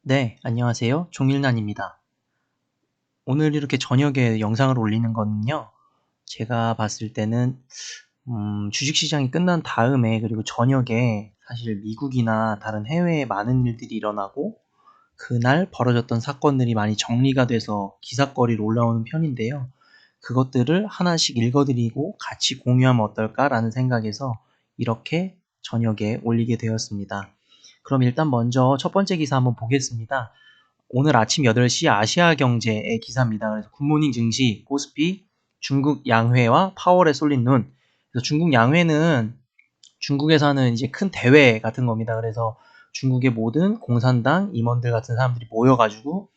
네, 안녕하세요. 종일난입니다. 오늘 이렇게 저녁에 영상을 올리는 거는요, 제가 봤을 때는, 주식시장이 끝난 다음에, 그리고 저녁에 사실 미국이나 다른 해외에 많은 일들이 일어나고, 그날 벌어졌던 사건들이 많이 정리가 돼서 기사거리로 올라오는 편인데요. 그것들을 하나씩 읽어드리고 같이 공유하면 어떨까라는 생각에서 이렇게 저녁에 올리게 되었습니다. 그럼 일단 먼저 첫 번째 기사 한번 보겠습니다. 오늘 아침 8시 아시아경제의 기사입니다. 그래서 굿모닝 증시, 코스피, 중국 양회와 파월에 쏠린 눈. 그래서 중국 양회는 중국에서 하는 이제 큰 대회 같은 겁니다. 그래서 중국의 모든 공산당 임원들 같은 사람들이 모여가지고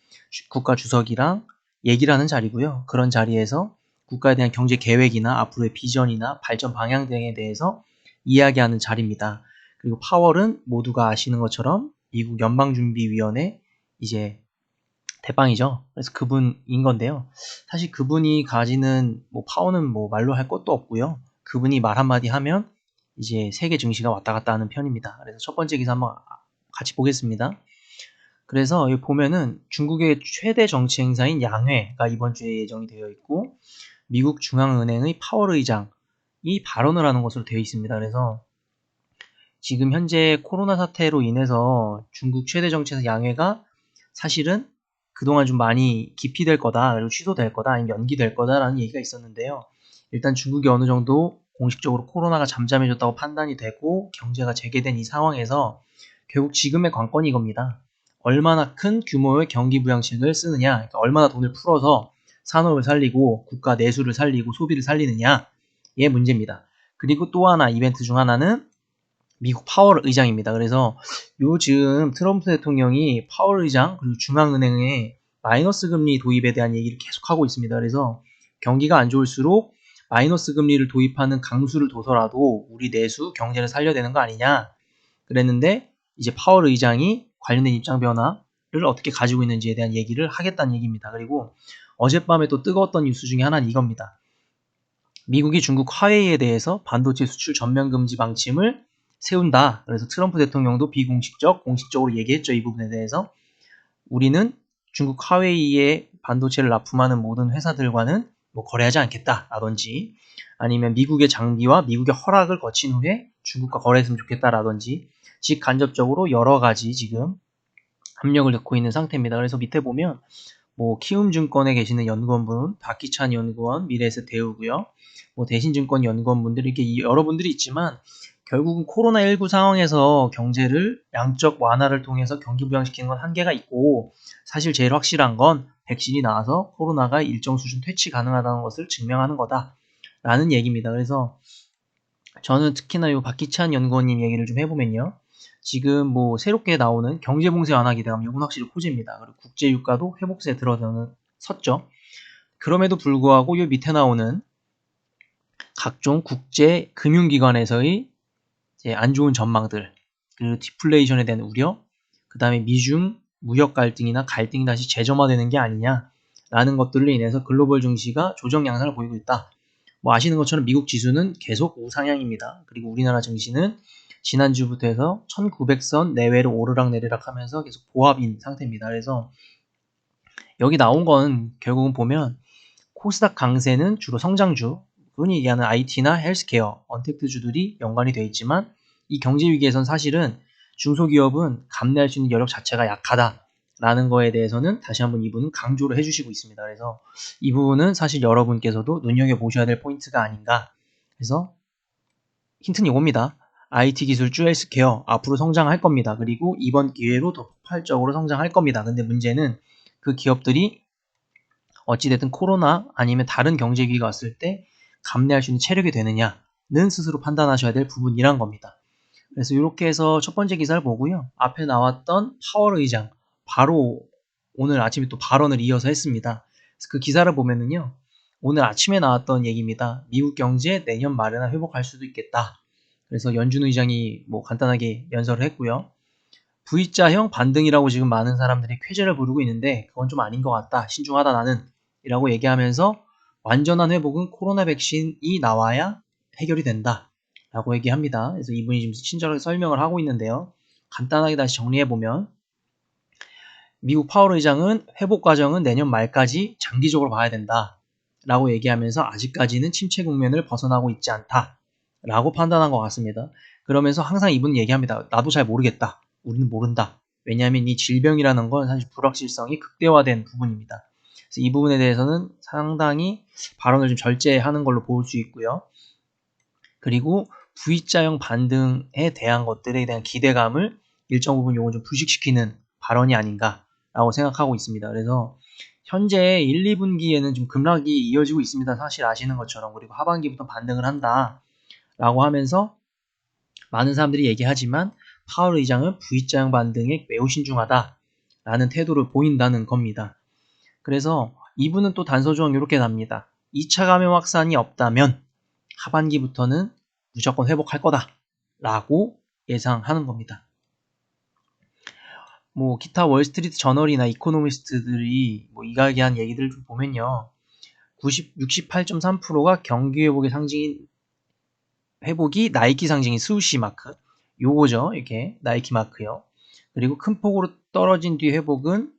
국가 주석이랑 얘기를 하는 자리고요. 그런 자리에서 국가에 대한 경제 계획이나 앞으로의 비전이나 발전 방향 등에 대해서 이야기하는 자리입니다. 그리고 파월은 모두가 아시는 것처럼 미국 연방준비위원회 이제 대빵이죠. 그래서 그분인 건데요. 사실 그분이 가지는 뭐 파워는 뭐 말로 할 것도 없고요. 그분이 말 한마디 하면 이제 세계 증시가 왔다 갔다 하는 편입니다. 그래서 첫 번째 기사 한번 같이 보겠습니다. 그래서 여기 보면은 중국의 최대 정치 행사인 양회가 이번 주에 예정이 되어 있고 미국 중앙은행의 파월 의장이 발언을 하는 것으로 되어 있습니다. 그래서 지금 현재 코로나 사태로 인해서 중국 최대 정치에서 양회가 사실은 그동안 좀 많이 기피될 거다, 그리고 취소될 거다, 아니면 연기될 거다라는 얘기가 있었는데요. 일단 중국이 어느 정도 공식적으로 코로나가 잠잠해졌다고 판단이 되고 경제가 재개된 이 상황에서 결국 지금의 관건이 이겁니다. 얼마나 큰 규모의 경기 부양책을 쓰느냐, 그러니까 얼마나 돈을 풀어서 산업을 살리고 국가 내수를 살리고 소비를 살리느냐의 문제입니다. 그리고 또 하나 이벤트 중 하나는 미국 파월 의장입니다. 그래서 요즘 트럼프 대통령이 파월 의장 그리고 중앙은행의 마이너스 금리 도입에 대한 얘기를 계속하고 있습니다. 그래서 경기가 안 좋을수록 마이너스 금리를 도입하는 강수를 둬서라도 우리 내수 경제를 살려야 되는 거 아니냐 그랬는데 이제 파월 의장이 관련된 입장 변화를 어떻게 가지고 있는지에 대한 얘기를 하겠다는 얘기입니다. 그리고 어젯밤에 또 뜨거웠던 뉴스 중에 하나는 이겁니다. 미국이 중국 화웨이에 대해서 반도체 수출 전면 금지 방침을 세운다. 그래서 트럼프 대통령도 공식적으로 얘기했죠. 이 부분에 대해서. 우리는 중국 화웨이에 반도체를 납품하는 모든 회사들과는 뭐 거래하지 않겠다라든지 아니면 미국의 장비와 미국의 허락을 거친 후에 중국과 거래했으면 좋겠다라든지 직간접적으로 여러 가지 지금 압력을 넣고 있는 상태입니다. 그래서 밑에 보면 뭐 키움증권에 계시는 연구원분, 박기찬 연구원, 미래에셋 대우고요. 뭐 대신증권 연구원분들 이렇게 여러분들이 있지만 결국은 코로나19 상황에서 경제를 양적 완화를 통해서 경기 부양시키는 건 한계가 있고 사실 제일 확실한 건 백신이 나와서 코로나가 일정 수준 퇴치 가능하다는 것을 증명하는 거다라는 얘기입니다. 그래서 저는 특히나 이 박기찬 연구원님 얘기를 좀 해보면요. 지금 뭐 새롭게 나오는 경제봉쇄 완화 기대감 이건 확실히 호재입니다. 그리고 국제유가도 회복세에 섰죠. 그럼에도 불구하고 이 밑에 나오는 각종 국제 금융기관에서의 이제 안 좋은 전망들, 그 디플레이션에 대한 우려, 그 다음에 미중 무역 갈등이나 갈등이 다시 재점화되는 게 아니냐라는 것들로 인해서 글로벌 증시가 조정 양상을 보이고 있다. 뭐 아시는 것처럼 미국 지수는 계속 우상향입니다. 그리고 우리나라 증시는 지난주부터 해서 1900선 내외로 오르락내리락 하면서 계속 보합인 상태입니다. 그래서 여기 나온 건 결국은 보면 코스닥 강세는 주로 성장주, 흔히 얘기하는 IT나 헬스케어, 언택트주들이 연관이 되어 있지만 이 경제 위기에선 사실은 중소기업은 감내할 수 있는 여력 자체가 약하다라는 거에 대해서는 다시 한번 이분은 강조를 해주시고 있습니다. 그래서 이 부분은 사실 여러분께서도 눈여겨보셔야 될 포인트가 아닌가. 그래서 힌트는 이겁니다. IT 기술주 헬스케어 앞으로 성장할 겁니다. 그리고 이번 기회로 더 폭발적으로 성장할 겁니다. 근데 문제는 그 기업들이 어찌됐든 코로나 아니면 다른 경제 위기가 왔을 때 감내할 수 있는 체력이 되느냐는 스스로 판단하셔야 될 부분이란 겁니다. 그래서 이렇게 해서 첫 번째 기사를 보고요. 앞에 나왔던 파월 의장 바로 오늘 아침에 또 발언을 이어서 했습니다. 그래서 그 기사를 보면은요. 오늘 아침에 나왔던 얘기입니다. 미국 경제 내년 말에나 회복할 수도 있겠다. 그래서 연준 의장이 뭐 간단하게 연설을 했고요. V자형 반등이라고 지금 많은 사람들이 쾌재를 부르고 있는데 그건 좀 아닌 것 같다. 신중하다 나는 이라고 얘기하면서 완전한 회복은 코로나 백신이 나와야 해결이 된다. 라고 얘기합니다. 그래서 이분이 지금 친절하게 설명을 하고 있는데요. 간단하게 다시 정리해보면 미국 파월 의장은 회복 과정은 내년 말까지 장기적으로 봐야 된다 라고 얘기하면서 아직까지는 침체 국면을 벗어나고 있지 않다 라고 판단한 것 같습니다. 그러면서 항상 이분은 얘기합니다. 나도 잘 모르겠다. 우리는 모른다. 왜냐하면 이 질병이라는 건 사실 불확실성이 극대화된 부분입니다. 그래서 이 부분에 대해서는 상당히 발언을 좀 절제하는 걸로 볼 수 있고요. 그리고 V자형 반등에 대한 것들에 대한 기대감을 일정 부분 요건 좀 부식시키는 발언이 아닌가라고 생각하고 있습니다. 그래서 현재 1, 2분기에는 좀 급락이 이어지고 있습니다. 사실 아시는 것처럼. 그리고 하반기부터 반등을 한다라고 하면서 많은 사람들이 얘기하지만 파월 의장은 V자형 반등에 매우 신중하다라는 태도를 보인다는 겁니다. 그래서 이분은 또 단서조항 이렇게 납니다. 2차 감염 확산이 없다면 하반기부터는 무조건 회복할 거다 라고 예상하는 겁니다. 뭐 기타 월스트리트 저널이나 이코노미스트들이 뭐 이야기한 얘기들을 좀 보면요. 68.3%가 경기 회복의 상징인 회복이 나이키 상징인 스우시 마크 요거죠. 이렇게 나이키 마크요. 그리고 큰 폭으로 떨어진 뒤 회복은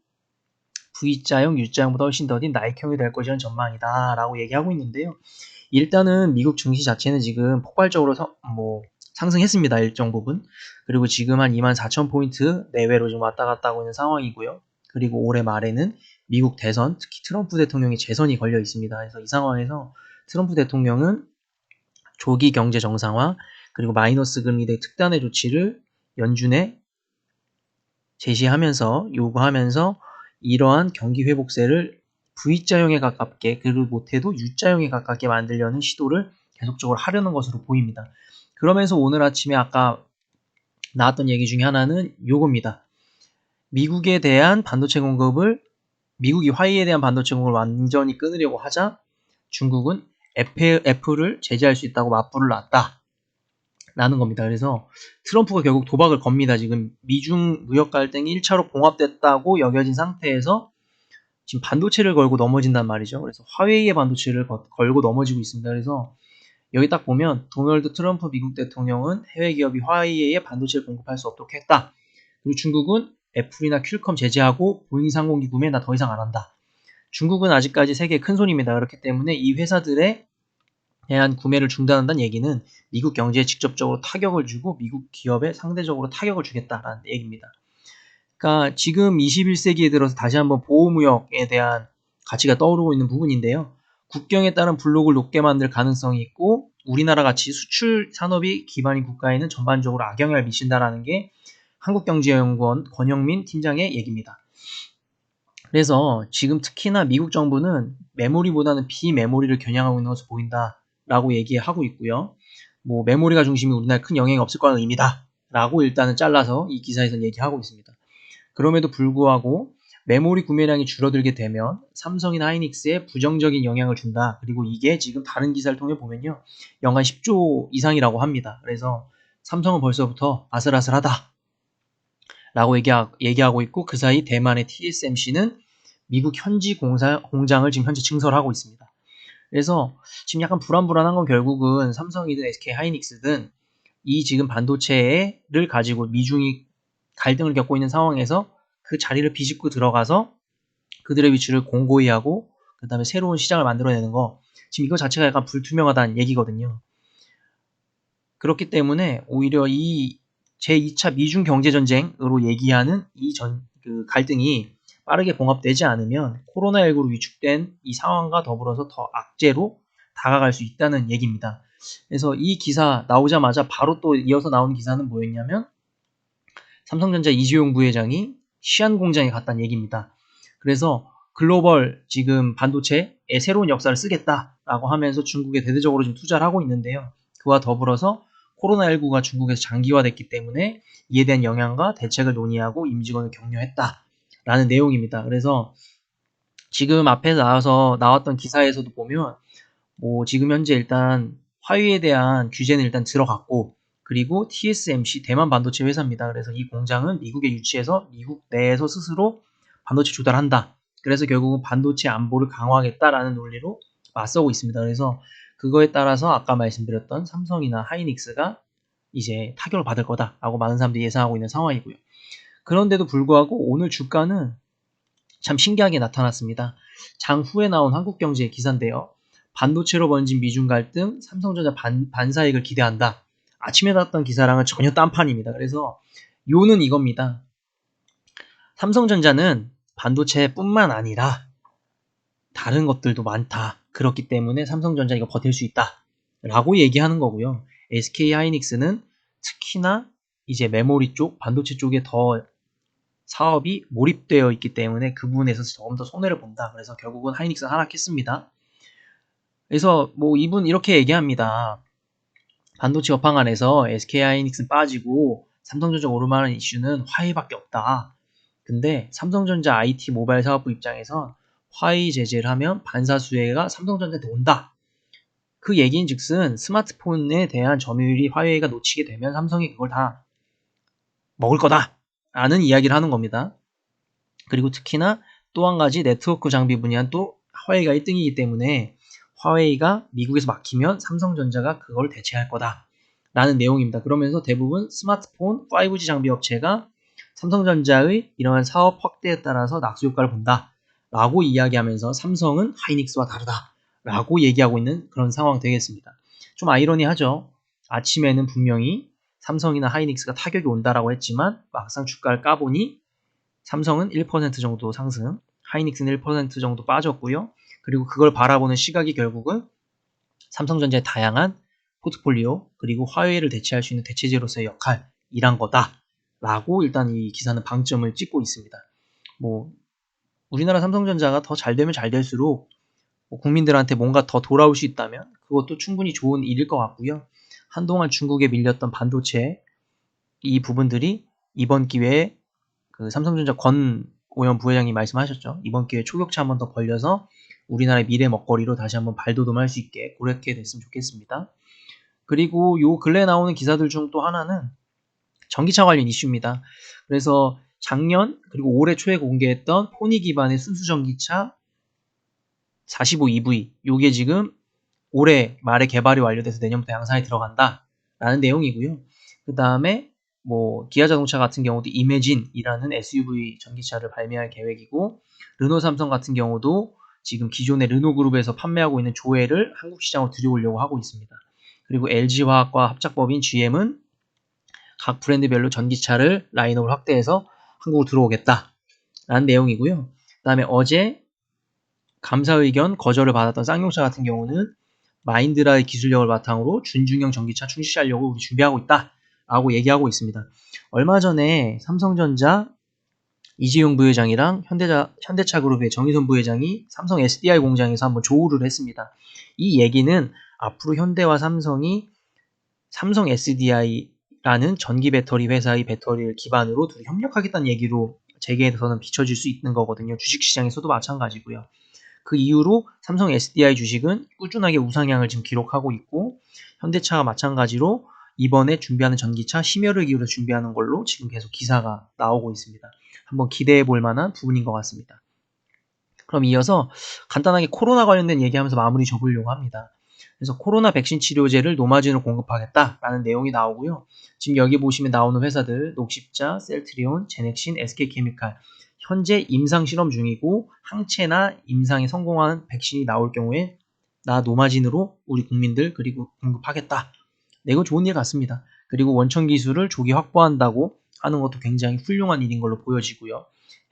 V자형, U자형보다 훨씬 더딘 나이키형이 될 것이라는 전망이다 라고 얘기하고 있는데요. 일단은 미국 증시 자체는 지금 폭발적으로 상승했습니다. 일정 부분. 그리고 지금 한 24,000포인트 내외로 좀 왔다 갔다 하고 있는 상황이고요. 그리고 올해 말에는 미국 대선, 특히 트럼프 대통령의 재선이 걸려 있습니다. 그래서 이 상황에서 트럼프 대통령은 조기 경제 정상화, 그리고 마이너스 금리 대 특단의 조치를 연준에 제시하면서 요구하면서 이러한 경기 회복세를 V자형에 가깝게 그리고 못해도 U자형에 가깝게 만들려는 시도를 계속적으로 하려는 것으로 보입니다. 그러면서 오늘 아침에 아까 나왔던 얘기 중에 하나는 요겁니다. 미국에 대한 반도체 공급을 미국이 화웨이에 대한 반도체 공급을 완전히 끊으려고 하자 중국은 애플을 제재할 수 있다고 맞불을 놨다. 라는 겁니다. 그래서 트럼프가 결국 도박을 겁니다. 지금 미중 무역 갈등이 1차로 봉합됐다고 여겨진 상태에서 지금 반도체를 걸고 넘어진단 말이죠. 그래서 화웨이의 반도체를 걸고 넘어지고 있습니다. 그래서 여기 딱 보면 도널드 트럼프 미국 대통령은 해외 기업이 화웨이에 반도체를 공급할 수 없도록 했다. 그리고 중국은 애플이나 퀄컴 제재하고 보잉 상공기 구매 나 더 이상 안 한다. 중국은 아직까지 세계의 큰 손입니다. 그렇기 때문에 이 회사들의 대한 구매를 중단한다는 얘기는 미국 경제에 직접적으로 타격을 주고 미국 기업에 상대적으로 타격을 주겠다라는 얘기입니다. 그러니까 지금 21세기에 들어서 다시 한번 보호무역에 대한 가치가 떠오르고 있는 부분인데요. 국경에 따른 불록을 높게 만들 가능성이 있고 우리나라 같이 수출 산업이 기반인 국가에는 전반적으로 악영향을 미친다라는 게 한국경제연구원 권영민 팀장의 얘기입니다. 그래서 지금 특히나 미국 정부는 메모리보다는 비메모리를 겨냥하고 있는 것으로 보인다라고 얘기하고 있고요. 뭐 메모리가 중심이 우리나라에 큰 영향이 없을 거라는 의미다 라고 일단은 잘라서 이 기사에서 얘기하고 있습니다. 그럼에도 불구하고 메모리 구매량이 줄어들게 되면 삼성이나 하이닉스에 부정적인 영향을 준다. 그리고 이게 지금 다른 기사를 통해 보면요. 연간 10조 이상이라고 합니다. 그래서 삼성은 벌써부터 아슬아슬하다 라고 얘기하고 있고 그 사이 대만의 TSMC는 미국 현지 공장을 지금 현재 증설하고 있습니다. 그래서 지금 약간 불안한 건 결국은 삼성이든 SK 하이닉스든 이 지금 반도체를 가지고 미중이 갈등을 겪고 있는 상황에서 그 자리를 비집고 들어가서 그들의 위치를 공고히 하고 그 다음에 새로운 시장을 만들어내는 거 지금 이거 자체가 약간 불투명하다는 얘기거든요. 그렇기 때문에 오히려 이 제2차 미중 경제전쟁으로 얘기하는 그 갈등이 빠르게 봉합되지 않으면 코로나19로 위축된 이 상황과 더불어서 더 악재로 다가갈 수 있다는 얘기입니다. 그래서 이 기사 나오자마자 바로 또 이어서 나온 기사는 뭐였냐면 삼성전자 이재용 부회장이 시안 공장에 갔다는 얘기입니다. 그래서 글로벌 지금 반도체의 새로운 역사를 쓰겠다라고 하면서 중국에 대대적으로 좀 투자를 하고 있는데요. 그와 더불어서 코로나19가 중국에서 장기화됐기 때문에 이에 대한 영향과 대책을 논의하고 임직원을 격려했다라는 내용입니다. 그래서 지금 앞에 나왔던 기사에서도 보면 뭐 지금 현재 일단 화웨이에 대한 규제는 일단 들어갔고 그리고 TSMC 대만 반도체 회사입니다. 그래서 이 공장은 미국에 유치해서 미국 내에서 스스로 반도체 조달한다. 그래서 결국은 반도체 안보를 강화하겠다라는 논리로 맞서고 있습니다. 그래서 그거에 따라서 아까 말씀드렸던 삼성이나 하이닉스가 이제 타격을 받을 거다라고 많은 사람들이 예상하고 있는 상황이고요. 그런데도 불구하고 오늘 주가는 참 신기하게 나타났습니다. 장후에 나온 한국경제 기사인데요. 반도체로 번진 미중 갈등, 삼성전자 반사익을 기대한다. 아침에 나왔던 기사랑은 전혀 딴판입니다. 그래서 요는 이겁니다. 삼성전자는 반도체뿐만 아니라 다른 것들도 많다. 그렇기 때문에 삼성전자 이거 버틸 수 있다. 라고 얘기하는 거고요. SK하이닉스는 특히나 이제 메모리 쪽, 반도체 쪽에 더 사업이 몰입되어 있기 때문에 그 부분에서 조금 더 손해를 본다. 그래서 결국은 하이닉스는 하락했습니다. 그래서 뭐 이분 이렇게 얘기합니다. 반도체 업황 안에서 SK하이닉스는 빠지고 삼성전자 오르만한 이슈는 화웨이밖에 없다. 근데 삼성전자 IT 모바일 사업부 입장에서 화웨이 제재를 하면 반사 수혜가 삼성전자한테 온다. 그 얘기인 즉슨 스마트폰에 대한 점유율이 화웨이가 놓치게 되면 삼성이 그걸 다 먹을 거다. 라는 이야기를 하는 겁니다. 그리고 특히나 또 한 가지 네트워크 장비 분야는 또 화웨이가 1등이기 때문에 화웨이가 미국에서 막히면 삼성전자가 그걸 대체할 거다. 라는 내용입니다. 그러면서 대부분 스마트폰 5G 장비 업체가 삼성전자의 이러한 사업 확대에 따라서 낙수 효과를 본다. 라고 이야기하면서 삼성은 하이닉스와 다르다. 라고 얘기하고 있는 그런 상황 되겠습니다. 좀 아이러니하죠. 아침에는 분명히 삼성이나 하이닉스가 타격이 온다라고 했지만 막상 주가를 까보니 삼성은 1% 정도 상승, 하이닉스는 1% 정도 빠졌고요. 그리고 그걸 바라보는 시각이 결국은 삼성전자의 다양한 포트폴리오 그리고 화웨이를 대체할 수 있는 대체제로서의 역할이란 거다라고 일단 이 기사는 방점을 찍고 있습니다. 뭐 우리나라 삼성전자가 더 잘 되면 잘 될수록 뭐 국민들한테 뭔가 더 돌아올 수 있다면 그것도 충분히 좋은 일일 것 같고요. 한동안 중국에 밀렸던 반도체 이 부분들이 이번 기회에 그 삼성전자 권오현 부회장님 말씀하셨죠. 이번 기회에 초격차 한번 더 벌려서 우리나라의 미래 먹거리로 다시 한번 발돋움할 수 있게 그렇게 됐으면 좋겠습니다. 그리고 요 근래 나오는 기사들 중 또 하나는 전기차 관련 이슈입니다. 그래서 작년 그리고 올해 초에 공개했던 포니 기반의 순수 전기차 45EV 요게 지금 올해 말에 개발이 완료돼서 내년부터 양산에 들어간다라는 내용이고요. 그 다음에 뭐 기아자동차 같은 경우도 이매진이라는 SUV 전기차를 발매할 계획이고 르노 삼성 같은 경우도 지금 기존의 르노그룹에서 판매하고 있는 조회를 한국 시장으로 들여오려고 하고 있습니다. 그리고 LG화학과 합작법인 GM은 각 브랜드별로 전기차를 라인업을 확대해서 한국으로 들어오겠다라는 내용이고요. 그 다음에 어제 감사 의견 거절을 받았던 쌍용차 같은 경우는 마인드라의 기술력을 바탕으로 준중형 전기차 출시하려고 우리 준비하고 있다 라고 얘기하고 있습니다. 얼마 전에 삼성전자 이재용 부회장이랑 현대차 그룹의 정의선 부회장이 삼성 SDI 공장에서 한번 조우를 했습니다. 이 얘기는 앞으로 현대와 삼성이 삼성 SDI라는 전기 배터리 회사의 배터리를 기반으로 둘이 협력하겠다는 얘기로 재계에서는 비춰질 수 있는 거거든요. 주식시장에서도 마찬가지고요. 그 이후로 삼성 SDI 주식은 꾸준하게 우상향을 지금 기록하고 있고 현대차가 마찬가지로 이번에 준비하는 전기차 심혈을 기울여 준비하는 걸로 지금 계속 기사가 나오고 있습니다. 한번 기대해 볼 만한 부분인 것 같습니다. 그럼 이어서 간단하게 코로나 관련된 얘기하면서 마무리 접으려고 합니다. 그래서 코로나 백신 치료제를 노마진으로 공급하겠다라는 내용이 나오고요. 지금 여기 보시면 나오는 회사들 녹십자, 셀트리온, 제넥신, SK케미칼 현재 임상 실험 중이고 항체나 임상에 성공한 백신이 나올 경우에 나 노마진으로 우리 국민들 그리고 공급하겠다. 네, 이거 좋은 일 같습니다. 그리고 원천 기술을 조기 확보한다고 하는 것도 굉장히 훌륭한 일인 걸로 보여지고요.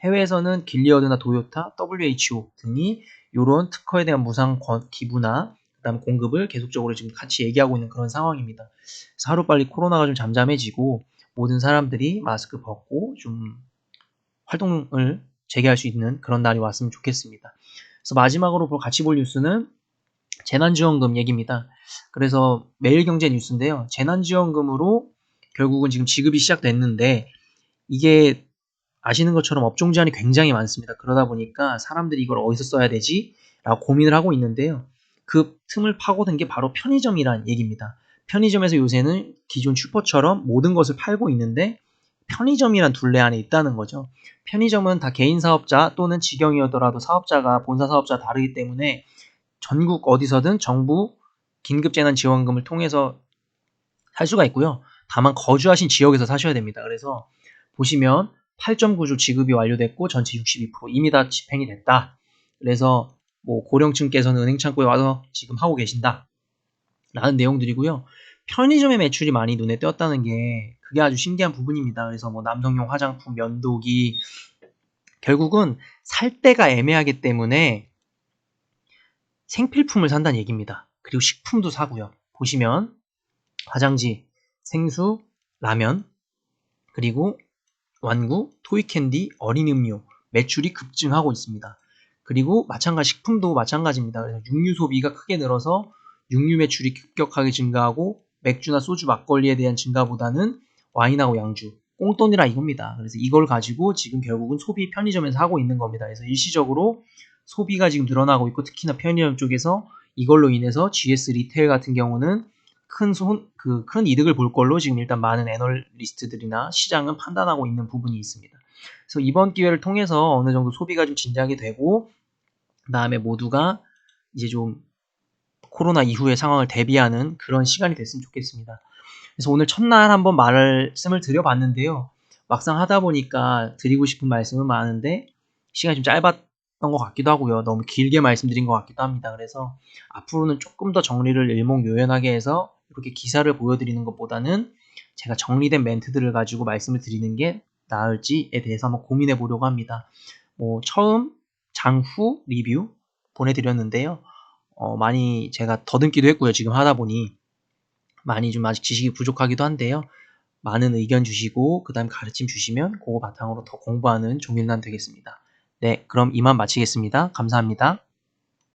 해외에서는 길리어드나 도요타, WHO 등이 이런 특허에 대한 무상 기부나 그다음 공급을 계속적으로 지금 같이 얘기하고 있는 그런 상황입니다. 그래서 하루빨리 코로나가 좀 잠잠해지고 모든 사람들이 마스크 벗고 좀 활동을 재개할 수 있는 그런 날이 왔으면 좋겠습니다. 그래서 마지막으로 같이 볼 뉴스는 재난지원금 얘기입니다. 그래서 매일경제 뉴스인데요. 재난지원금으로 결국은 지금 지급이 시작됐는데 이게 아시는 것처럼 업종 제한이 굉장히 많습니다. 그러다 보니까 사람들이 이걸 어디서 써야 되지? 라고 고민을 하고 있는데요. 그 틈을 파고든 게 바로 편의점이라는 얘기입니다. 편의점에서 요새는 기존 슈퍼처럼 모든 것을 팔고 있는데 편의점이란 둘레 안에 있다는 거죠. 편의점은 다 개인 사업자 또는 직영이더라도 사업자가 본사 사업자가 다르기 때문에 전국 어디서든 정부 긴급재난지원금을 통해서 살 수가 있고요. 다만 거주하신 지역에서 사셔야 됩니다. 그래서 보시면 8.9조 지급이 완료됐고 전체 62% 이미 다 집행이 됐다. 그래서 뭐 고령층께서는 은행 창구에 와서 지금 하고 계신다. 라는 내용들이고요. 편의점의 매출이 많이 눈에 띄었다는 게 그게 아주 신기한 부분입니다. 그래서 뭐 남성용 화장품, 면도기 결국은 살 때가 애매하기 때문에 생필품을 산다는 얘기입니다. 그리고 식품도 사고요. 보시면 화장지, 생수, 라면, 그리고 완구, 토이캔디, 어린 음료 매출이 급증하고 있습니다. 그리고 마찬가지 식품도 마찬가지입니다. 그래서 육류 소비가 크게 늘어서 육류 매출이 급격하게 증가하고 맥주나 소주, 막걸리에 대한 증가보다는 와인하고 양주, 꽁돈이라 이겁니다. 그래서 이걸 가지고 지금 결국은 소비 편의점에서 하고 있는 겁니다. 그래서 일시적으로 소비가 지금 늘어나고 있고 특히나 편의점 쪽에서 이걸로 인해서 GS 리테일 같은 경우는 큰 이득을 볼 걸로 지금 일단 많은 애널리스트들이나 시장은 판단하고 있는 부분이 있습니다. 그래서 이번 기회를 통해서 어느 정도 소비가 좀 진작이 되고 그 다음에 모두가 이제 좀 코로나 이후의 상황을 대비하는 그런 시간이 됐으면 좋겠습니다. 그래서 오늘 첫날 한번 말씀을 드려봤는데요. 막상 하다 보니까 드리고 싶은 말씀은 많은데 시간이 좀 짧았던 것 같기도 하고요. 너무 길게 말씀드린 것 같기도 합니다. 그래서 앞으로는 조금 더 정리를 일목요연하게 해서 이렇게 기사를 보여드리는 것보다는 제가 정리된 멘트들을 가지고 말씀을 드리는 게 나을지에 대해서 한번 고민해 보려고 합니다. 처음 장후 리뷰 보내드렸는데요. 많이 제가 더듬기도 했고요. 지금 하다 보니 많이 좀 아직 지식이 부족하기도 한데요. 많은 의견 주시고 그 다음 가르침 주시면 그거 바탕으로 더 공부하는 종일난 되겠습니다. 네, 그럼 이만 마치겠습니다. 감사합니다.